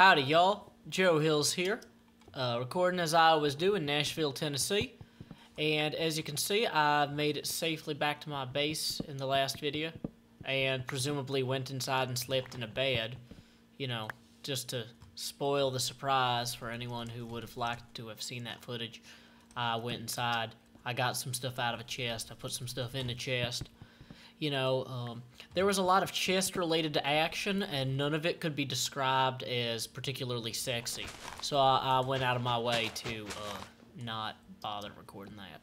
Howdy y'all, Joe Hills here, recording as I was doing in Nashville, Tennessee, and as you can see I've made it safely back to my base in the last video, and presumably went inside and slept in a bed, you know, just to spoil the surprise for anyone who would have liked to have seen that footage. I went inside, I got some stuff out of a chest, I put some stuff in the chest. You know, there was a lot of chest related to action, and none of it could be described as particularly sexy. So I went out of my way to not bother recording that.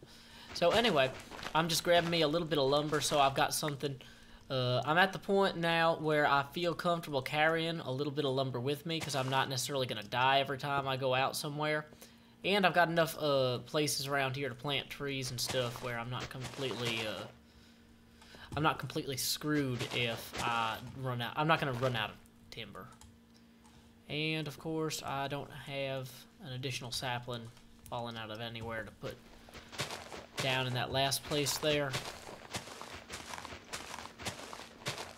So anyway, I'm just grabbing me a little bit of lumber, so I've got something. I'm at the point now where I feel comfortable carrying a little bit of lumber with me, because I'm not necessarily going to die every time I go out somewhere. And I've got enough places around here to plant trees and stuff where I'm not completely screwed if I run out. I'm not going to run out of timber. And, of course, I don't have an additional sapling falling out of anywhere to put down in that last place there.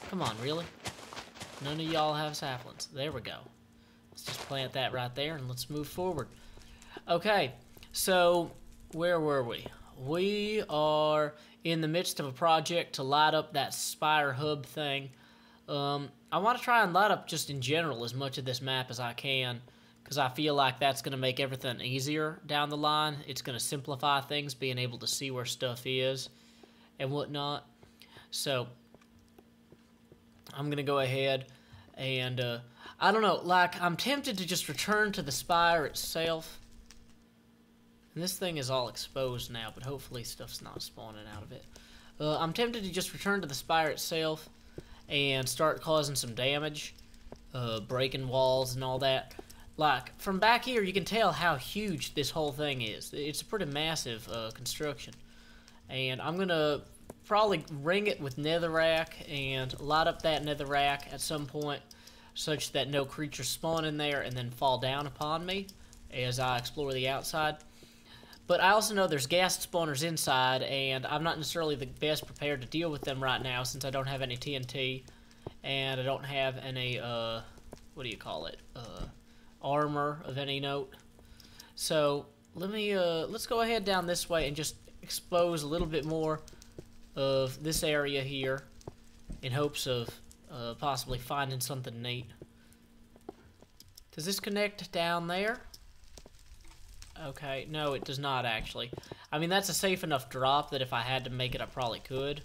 Come on, really? None of y'all have saplings. There we go. Let's just plant that right there and let's move forward. Okay, so where were we? We are in the midst of a project to light up that Spire hub thing. I want to try and light up just in general as much of this map as I can, because I feel like that's going to make everything easier down the line. It's going to simplify things, being able to see where stuff is and whatnot. So I'm going to go ahead and, I don't know, like, I'm tempted to just return to the Spire itself. And this thing is all exposed now, but hopefully stuff's not spawning out of it. I'm tempted to just return to the Spire itself and start causing some damage, breaking walls and all that. Like, from back here, you can tell how huge this whole thing is. It's a pretty massive construction. And I'm going to probably ring it with netherrack and light up that netherrack at some point such that no creatures spawn in there and then fall down upon me as I explore the outside. But I also know there's gas spawners inside, and I'm not necessarily the best prepared to deal with them right now since I don't have any TNT, and I don't have any, what do you call it, armor of any note. So, let's go ahead down this way and just expose a little bit more of this area here in hopes of possibly finding something neat. Does this connect down there? Okay, no, it does not actually. I mean, that's a safe enough drop that if I had to make it, I probably could.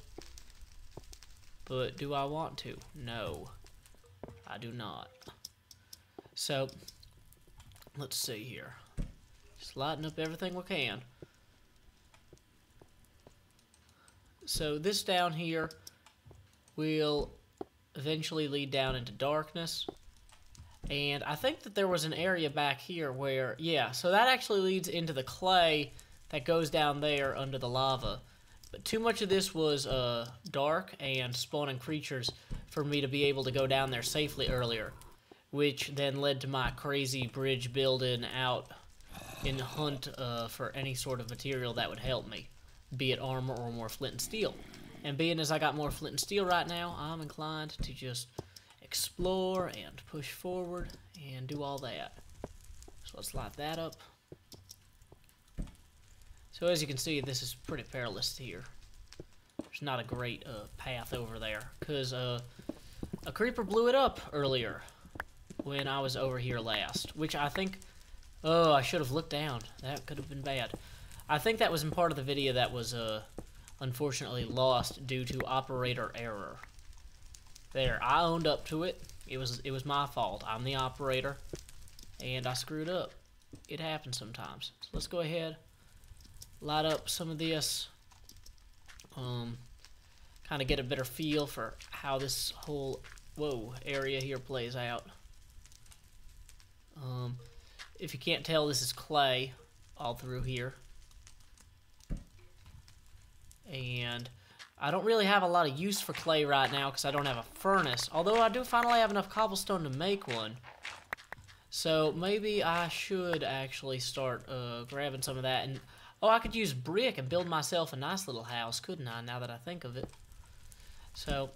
But do I want to? No, I do not. So, let's see here. Just lighten up everything we can. So, this down here will eventually lead down into darkness. And I think that there was an area back here where, yeah, so that actually leads into the clay that goes down there under the lava. But too much of this was dark and spawning creatures for me to be able to go down there safely earlier, which then led to my crazy bridge building out in the hunt for any sort of material that would help me, be it armor or more flint and steel. And being as I got more flint and steel right now, I'm inclined to just explore and push forward and do all that. So let's light that up. So as you can see, this is pretty perilous here. There's not a great path over there because a creeper blew it up earlier when I was over here last, which I think, oh, I should have looked down. That could have been bad. I think that was in part of the video that was unfortunately lost due to operator error. There, I owned up to it. It was my fault. I'm the operator, and I screwed up. It happens sometimes. So let's go ahead, light up some of this, kind of get a better feel for how this whole area here plays out. If you can't tell, this is clay all through here, and I don't really have a lot of use for clay right now because I don't have a furnace, although I do finally have enough cobblestone to make one. So maybe I should actually start grabbing some of that. And oh, I could use brick and build myself a nice little house, couldn't I, now that I think of it? So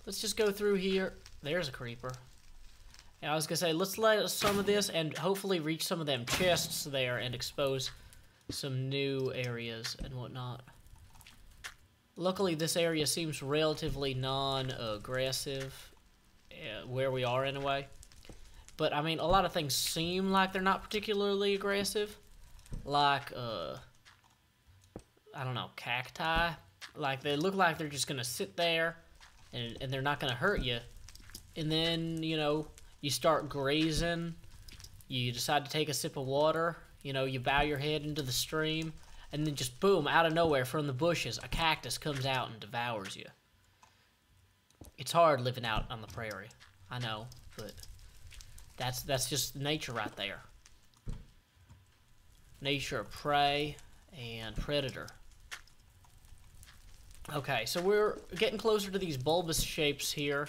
let's just go through here. There's a creeper. Yeah, I was gonna say, let's let some of this and hopefully reach some of them chests there and expose some new areas and whatnot. Luckily, this area seems relatively non-aggressive, where we are anyway. But, I mean, a lot of things seem like they're not particularly aggressive. Like, I don't know, cacti. Like, they look like they're just gonna sit there and they're not gonna hurt you. And then, you know, you start grazing, you decide to take a sip of water, you know, you bow your head into the stream, and then just boom, out of nowhere from the bushes, a cactus comes out and devours you. It's hard living out on the prairie, I know, but that's just nature right there. Nature of prey and predator. Okay, so we're getting closer to these bulbous shapes here,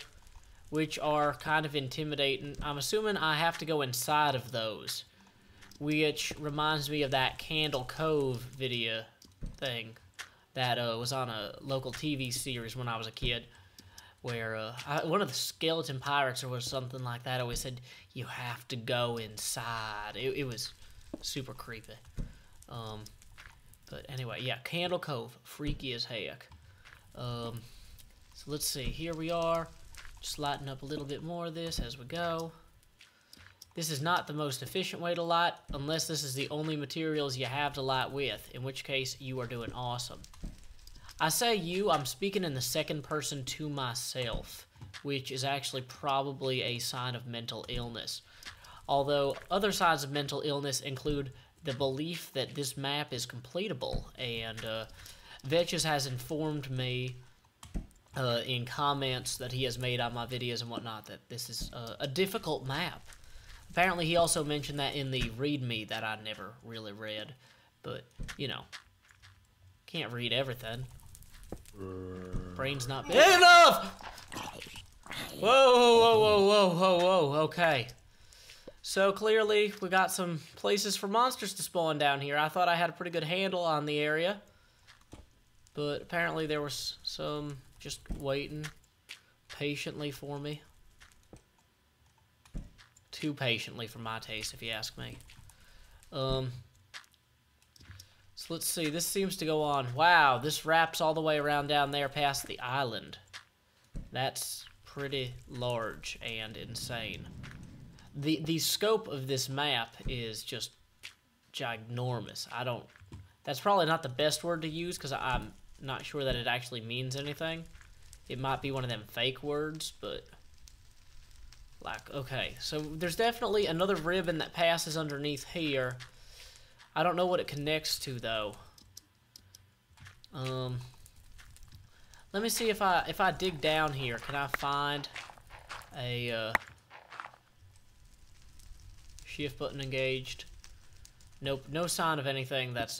which are kind of intimidating. I'm assuming I have to go inside of those, which reminds me of that Candle Cove video thing that was on a local TV series when I was a kid, where one of the skeleton pirates or something like that always said, you have to go inside. It was super creepy. But anyway, yeah, Candle Cove, freaky as heck. So let's see, here we are. Just lighten up a little bit more of this as we go. This is not the most efficient way to light, unless this is the only materials you have to light with, in which case you are doing awesome. I say you, I'm speaking in the second person to myself, which is actually probably a sign of mental illness. Although other signs of mental illness include the belief that this map is completable, and Vechs has informed me in comments that he has made on my videos and whatnot that this is a difficult map. Apparently he also mentioned that in the readme that I never really read, but you know, can't read everything. Brain's not big enough! Whoa, whoa, whoa, whoa, whoa, whoa, okay. So clearly we got some places for monsters to spawn down here. I thought I had a pretty good handle on the area, but apparently there was some just waiting patiently for me. Too patiently for my taste, if you ask me. So let's see, this seems to go on. Wow, this wraps all the way around down there past the island. That's pretty large and insane. The scope of this map is just ginormous. That's probably not the best word to use because I'm not sure that it actually means anything. It might be one of them fake words, but like, okay, so there's definitely another ribbon that passes underneath here. I don't know what it connects to though. Let me see if I dig down here, can I find a shift button engaged? Nope, no sign of anything that's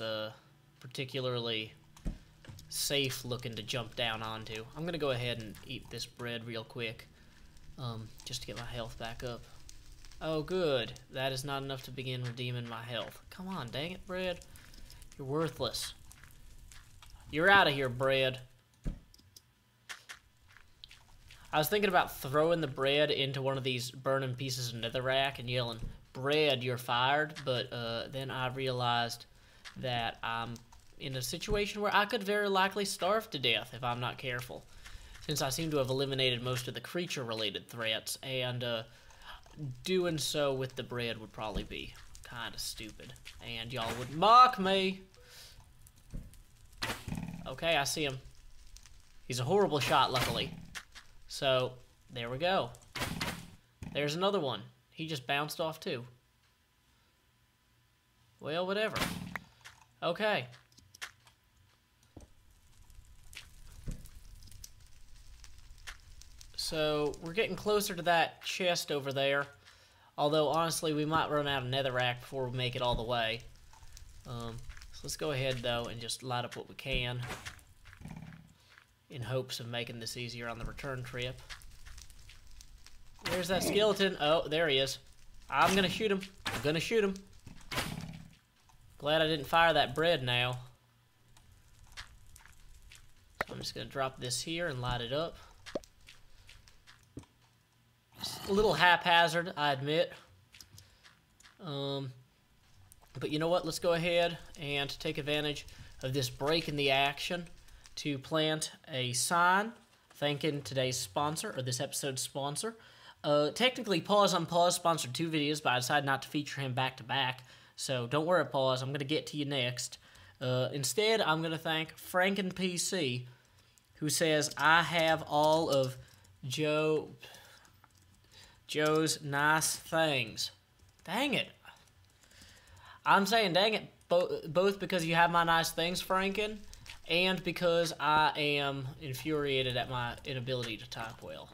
particularly safe looking to jump down onto. I'm gonna go ahead and eat this bread real quick, just to get my health back up. Oh good, that is not enough to begin redeeming my health. Come on, dang it, bread. You're worthless. You're out of here, bread. I was thinking about throwing the bread into one of these burning pieces of netherrack and yelling, bread, you're fired, but then I realized that I'm in a situation where I could very likely starve to death if I'm not careful, since I seem to have eliminated most of the creature-related threats, and doing so with the bread would probably be kind of stupid, and y'all would mock me. Okay, I see him. He's a horrible shot, luckily. So, there we go. There's another one. He just bounced off too. Well, whatever. Okay. So, we're getting closer to that chest over there. Although, honestly, we might run out of netherrack before we make it all the way. So let's go ahead, though, and just light up what we can, in hopes of making this easier on the return trip. There's that skeleton. Oh, there he is. I'm gonna shoot him. I'm gonna shoot him. Glad I didn't fire that bread now. So I'm just gonna drop this here and light it up. It's a little haphazard, I admit. But you know what? Let's go ahead and take advantage of this break in the action to plant a sign thanking today's sponsor, or this episode's sponsor. Technically, Pause on Pause sponsored 2 videos, but I decided not to feature him back to back. So don't worry, Pause. I'm going to get to you next. Instead, I'm going to thank FrankenPC, who says, I have all of Joe's nice things. Dang it. I'm saying dang it, both because you have my nice things, Franken, and because I am infuriated at my inability to type well.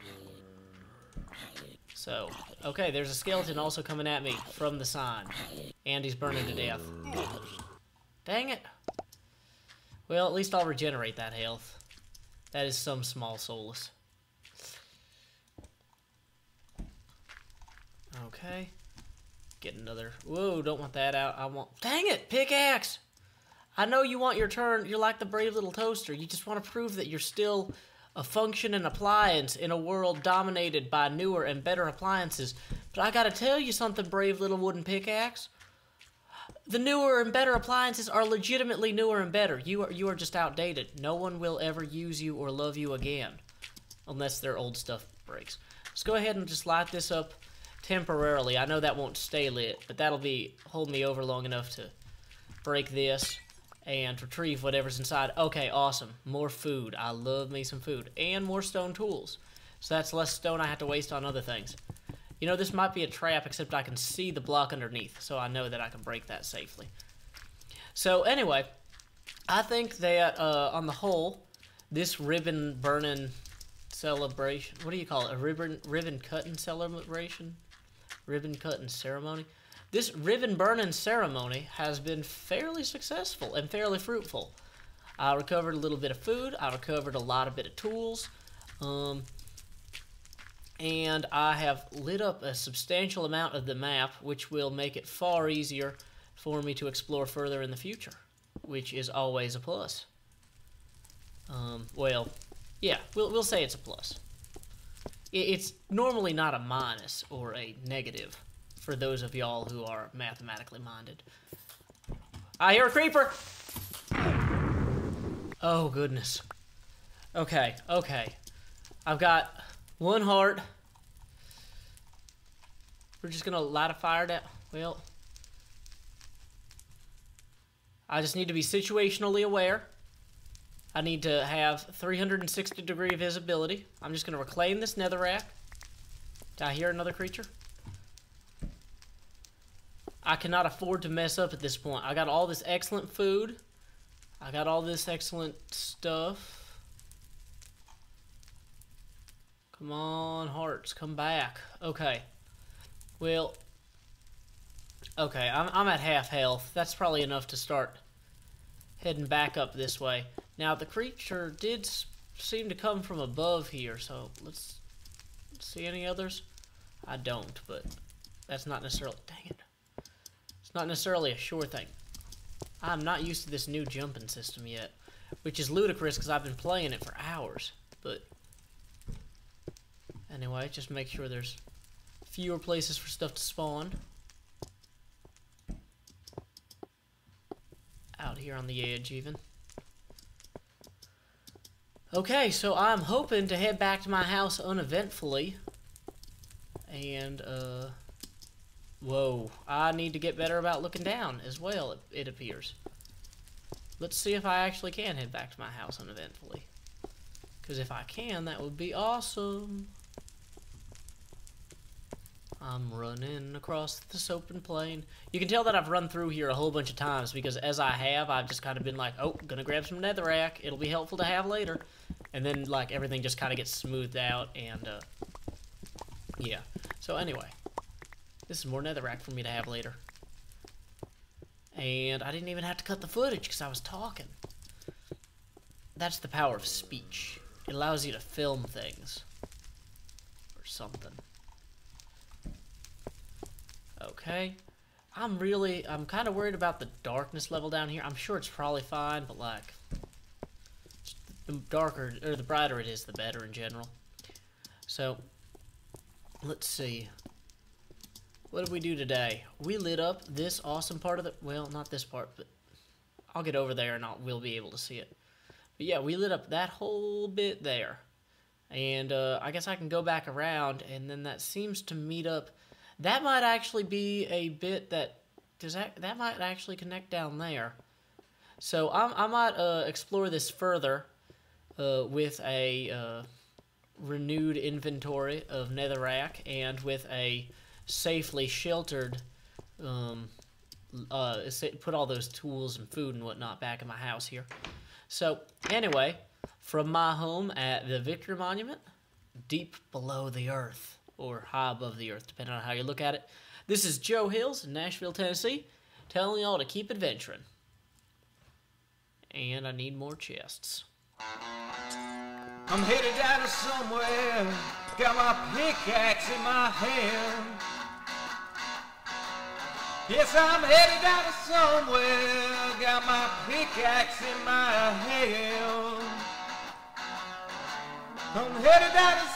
So, okay, there's a skeleton also coming at me from the sign, and he's burning to death. Dang it. Well, at least I'll regenerate that health. That is some small solace. Okay. Get another. Whoa, don't want that out. I want. Dang it, pickaxe! I know you want your turn. You're like the brave little toaster. You just want to prove that you're still a functioning appliance in a world dominated by newer and better appliances. But I gotta tell you something, brave little wooden pickaxe. The newer and better appliances are legitimately newer and better. You are just outdated. No one will ever use you or love you again. Unless their old stuff breaks. Let's go ahead and just light this up temporarily. I know that won't stay lit, but that'll hold me over long enough to break this and retrieve whatever's inside. Okay, awesome. More food. I love me some food. And more stone tools. So that's less stone I have to waste on other things. You know, this might be a trap, except I can see the block underneath, so I know that I can break that safely. So anyway, I think that on the whole, this ribbon burning celebration, what do you call it? A ribbon cutting celebration? Ribbon cutting ceremony? This ribbon burning ceremony has been fairly successful and fairly fruitful. I recovered a little bit of food. I recovered a lot of tools. And I have lit up a substantial amount of the map, which will make it far easier for me to explore further in the future, which is always a plus. Well, yeah, we'll say it's a plus. It's normally not a minus or a negative for those of y'all who are mathematically minded. I hear a creeper! Oh, goodness. Okay. I've got 1 heart. We're just gonna light a fire down. Well, I just need to be situationally aware. I need to have 360-degree visibility. I'm just gonna reclaim this netherrack. Did I hear another creature? I cannot afford to mess up at this point. I got all this excellent food. I got all this excellent stuff. Come on, hearts, come back. Okay. Well, okay, I'm at half health. That's probably enough to start heading back up this way. Now, the creature did seem to come from above here, so let's see any others. I don't, but that's not necessarily... Dang it. It's not necessarily a sure thing. I'm not used to this new jumping system yet, which is ludicrous because I've been playing it for hours, but... Anyway, just make sure there's fewer places for stuff to spawn. Out here on the edge, even. Okay, so I'm hoping to head back to my house uneventfully. And, whoa. I need to get better about looking down as well, it appears. Let's see if I actually can head back to my house uneventfully. Because if I can, that would be awesome. I'm running across this open plain. You can tell that I've run through here a whole bunch of times because as I've just kind of been like, oh, gonna grab some netherrack. It'll be helpful to have later. And then, like, everything just kind of gets smoothed out and, yeah. So anyway, this is more netherrack for me to have later. And I didn't even have to cut the footage because I was talking. That's the power of speech. It allows you to film things. Or something. Okay. I'm kind of worried about the darkness level down here. I'm sure it's probably fine, but like, the darker, or the brighter it is, the better in general. So, let's see. What did we do today? We lit up this awesome part of the... Well, not this part, but I'll get over there and we'll be able to see it. But yeah, we lit up that whole bit there. And I guess I can go back around, and then that seems to meet up. That might actually be a bit that... That might actually connect down there. So I might explore this further with a renewed inventory of netherrack and with a safely sheltered... put all those tools and food and whatnot back in my house here. So, anyway, from my home at the Victory Monument, deep below the earth, or high above the earth, depending on how you look at it, this is Joe Hills in Nashville, Tennessee, telling y'all to keep adventuring. And I need more chests. I'm headed down to somewhere, got my pickaxe in my hand. Yes, I'm headed down to somewhere, got my pickaxe in my hand. I'm headed down to